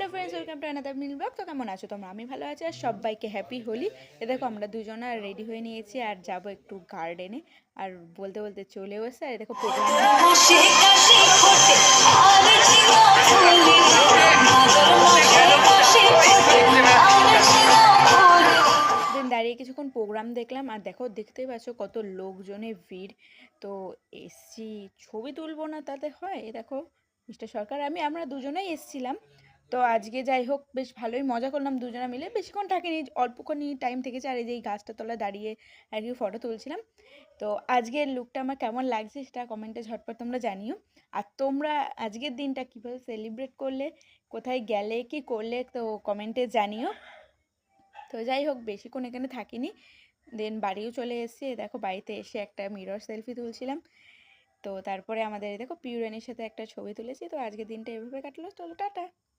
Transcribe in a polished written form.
Hello friends, welcome to another mini blog. তো কেমন আছো তোমরা? আমি ভালো আছি আর সবাইকে হ্যাপি হোলি। দেখো আমরা দুজনা রেডি হয়ে নিয়েছি আর যাব একটু গার্ডেনে। আর বলতে বলতে চলেও এসে আর দেখো প্রোগ্রাম দাঁড়িয়ে কিছুক্ষণ প্রোগ্রাম দেখলাম। আর দেখো দেখতেই পাচ্ছ কত লোকজনের ভিড়। তো এসছি, ছবি তুলবো না তাতে হয়? এ দেখো মিস্টার সরকার, আমরা দুজনেই এসছিলাম। তো আজকে যাই হোক বেশ ভালোই মজা করলাম দুজনে মিলে, বেশিক্ষণ থাকিনি, অল্পক্ষণই টাইম থেকেছে। আর এই যে এই গাছটার তলায় দাঁড়িয়ে আর কি ফটো তুলছিলাম। তো আজকের লুকটা আমার কেমন লাগছে সেটা কমেন্টে ঝটপট তোমরা জানিও। আর তোমরা আজকের দিনটা কীভাবে সেলিব্রেট করলে, কোথায় গেলে, কি করলে, তো কমেন্টে জানিও। তো যাই হোক বেশিক্ষণ এখানে থাকিনি, দেন বাড়িও চলে এসেছি। দেখো বাড়িতে এসে একটা মিরর সেলফি তুলছিলাম। তো তারপরে আমাদের দেখো পিউরানির সাথে একটা ছবি তুলেছি। তো আজকের দিনটা এভাবে কাটলো। চলো টাটা।